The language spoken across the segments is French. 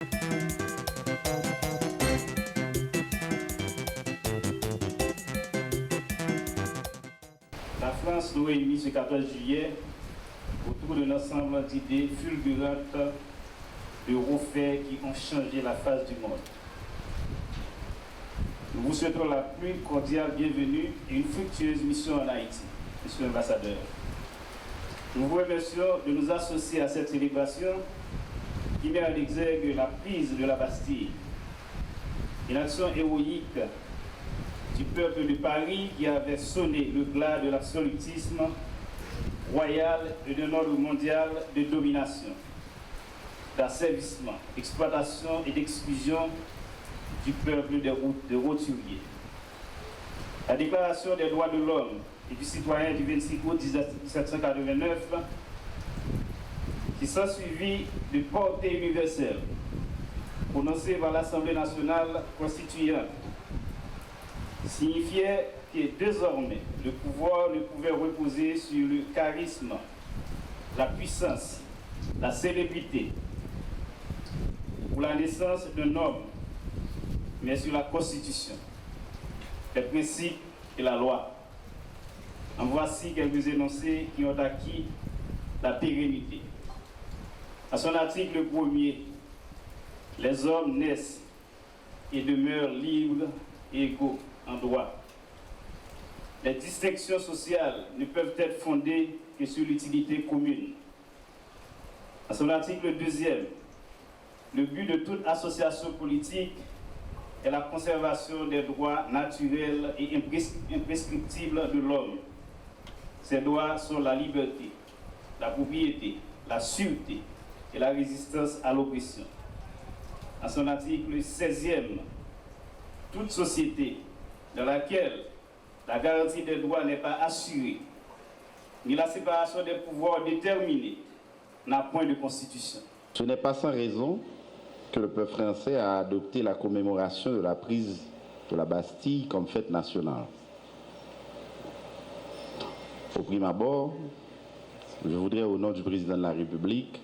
La France nous réunit ce 14 juillet autour d'un ensemble d'idées fulgurantes de refaits qui ont changé la face du monde. Nous vous souhaitons la plus cordiale bienvenue et une fructueuse mission en Haïti, Monsieur l'ambassadeur. Nous vous remercions de nous associer à cette célébration qui met en exergue la prise de la Bastille, une action héroïque du peuple de Paris qui avait sonné le glas de l'absolutisme royal et d'un ordre mondial de domination, d'asservissement, d'exploitation et d'exclusion du peuple de roturiers. La Déclaration des droits de l'homme et du citoyen du 26 août 1789, qui s'ensuivit de portée universelle, prononcée par l'Assemblée nationale constituante, signifiait que désormais le pouvoir ne pouvait reposer sur le charisme, la puissance, la célébrité ou la naissance d'un homme, mais sur la Constitution, les principes et la loi. En voici quelques énoncés qui ont acquis la pérennité. À son article 1er, les hommes naissent et demeurent libres et égaux en droit. Les distinctions sociales ne peuvent être fondées que sur l'utilité commune. À son article 2e, le but de toute association politique est la conservation des droits naturels et imprescriptibles de l'homme. Ces droits sont la liberté, la propriété, la sûreté et la résistance à l'oppression. À son article 16e, toute société dans laquelle la garantie des droits n'est pas assurée, ni la séparation des pouvoirs déterminée, n'a point de constitution. Ce n'est pas sans raison que le peuple français a adopté la commémoration de la prise de la Bastille comme fête nationale. Au prime abord, je voudrais, au nom du président de la République,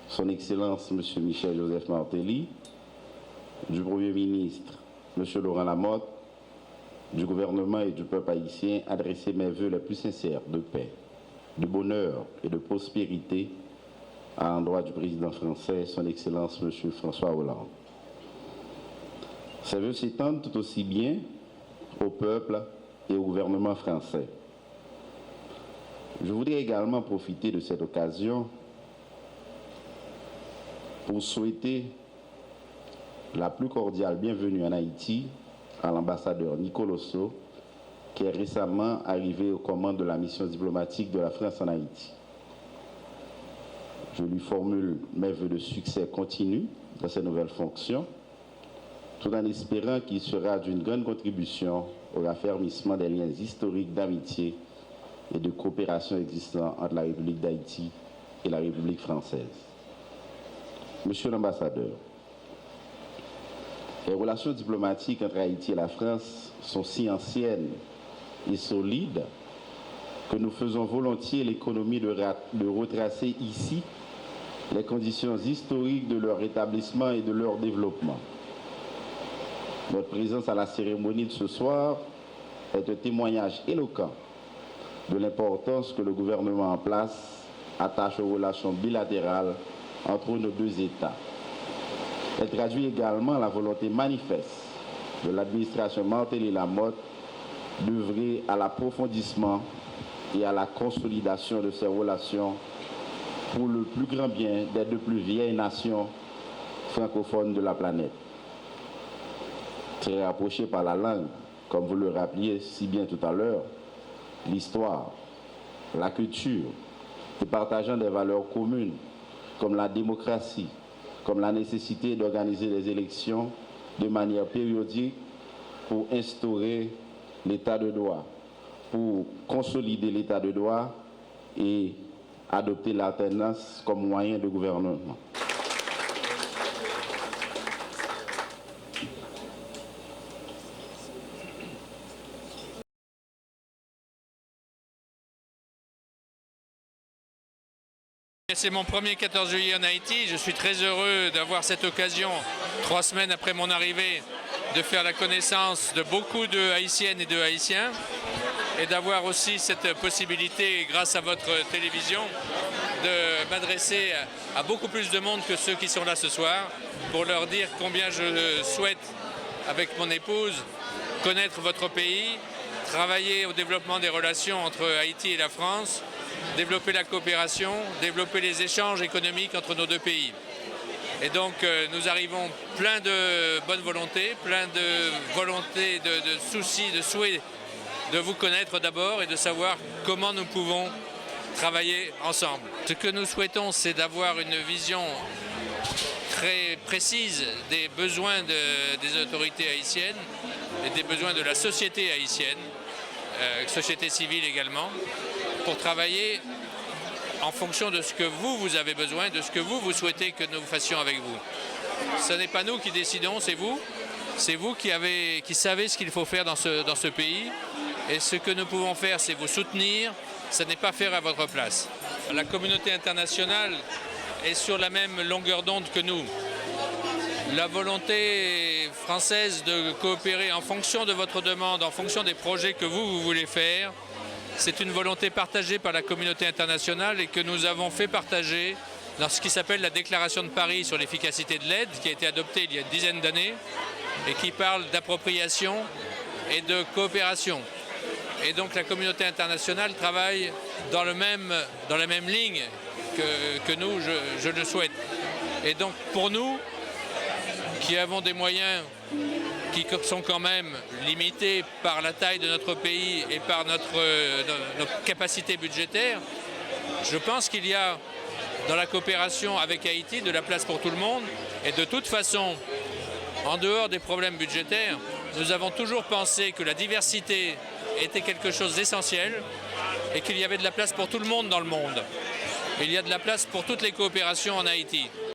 son Excellence M. Michel-Joseph Martelly, du Premier ministre M. Laurent Lamotte, du gouvernement et du peuple haïtien, adresser mes vœux les plus sincères de paix, de bonheur et de prospérité à l'endroit du président français, son Excellence M. François Hollande. Ces vœux s'étendent tout aussi bien au peuple et au gouvernement français. Je voudrais également profiter de cette occasion pour souhaiter la plus cordiale bienvenue en Haïti à l'ambassadeur Nicolas Sow, qui est récemment arrivé aux commandes de la mission diplomatique de la France en Haïti. Je lui formule mes vœux de succès continu dans ses nouvelles fonctions, tout en espérant qu'il sera d'une grande contribution au raffermissement des liens historiques d'amitié et de coopération existants entre la République d'Haïti et la République française. Monsieur l'ambassadeur, les relations diplomatiques entre Haïti et la France sont si anciennes et solides que nous faisons volontiers l'économie de retracer ici les conditions historiques de leur établissement et de leur développement. Notre présence à la cérémonie de ce soir est un témoignage éloquent de l'importance que le gouvernement en place attache aux relations bilatérales entre nos deux États. Elle traduit également la volonté manifeste de l'administration Martelly-Lamotte d'œuvrer à l'approfondissement et à la consolidation de ces relations pour le plus grand bien des deux plus vieilles nations francophones de la planète. Très rapprochées par la langue, comme vous le rappeliez si bien tout à l'heure, l'histoire, la culture, et partageant des valeurs communes comme la démocratie, comme la nécessité d'organiser les élections de manière périodique pour instaurer l'état de droit, pour consolider l'état de droit et adopter l'alternance comme moyen de gouvernement. c'est mon premier 14 juillet en Haïti. Je suis très heureux d'avoir cette occasion, 3 semaines après mon arrivée, de faire la connaissance de beaucoup de Haïtiennes et de Haïtiens et d'avoir aussi cette possibilité, grâce à votre télévision, de m'adresser à beaucoup plus de monde que ceux qui sont là ce soir pour leur dire combien je souhaite, avec mon épouse, connaître votre pays, travailler au développement des relations entre Haïti et la France, développer la coopération, développer les échanges économiques entre nos deux pays. Et donc nous arrivons plein de bonne volonté, plein de volonté, de soucis, de souhaits de vous connaître d'abord et de savoir comment nous pouvons travailler ensemble. Ce que nous souhaitons, c'est d'avoir une vision très précise des besoins des autorités haïtiennes et des besoins de la société haïtienne, société civile également, pour travailler en fonction de ce que vous avez besoin, de ce que vous souhaitez que nous fassions avec vous. Ce n'est pas nous qui décidons, c'est vous. C'est vous qui savez ce qu'il faut faire dans ce pays. Et ce que nous pouvons faire, c'est vous soutenir. Ce n'est pas faire à votre place. La communauté internationale est sur la même longueur d'onde que nous. La volonté française de coopérer en fonction de votre demande, en fonction des projets que vous voulez faire, c'est une volonté partagée par la communauté internationale et que nous avons fait partager dans ce qui s'appelle la Déclaration de Paris sur l'efficacité de l'aide, qui a été adoptée il y a une dizaine d'années et qui parle d'appropriation et de coopération. Et donc la communauté internationale travaille dans la même ligne que nous, je le souhaite. Et donc pour nous, qui avons des moyens qui sont quand même limités par la taille de notre pays et par notre capacité budgétaire, je pense qu'il y a dans la coopération avec Haïti de la place pour tout le monde. Et de toute façon, en dehors des problèmes budgétaires, nous avons toujours pensé que la diversité était quelque chose d'essentiel et qu'il y avait de la place pour tout le monde dans le monde. Il y a de la place pour toutes les coopérations en Haïti.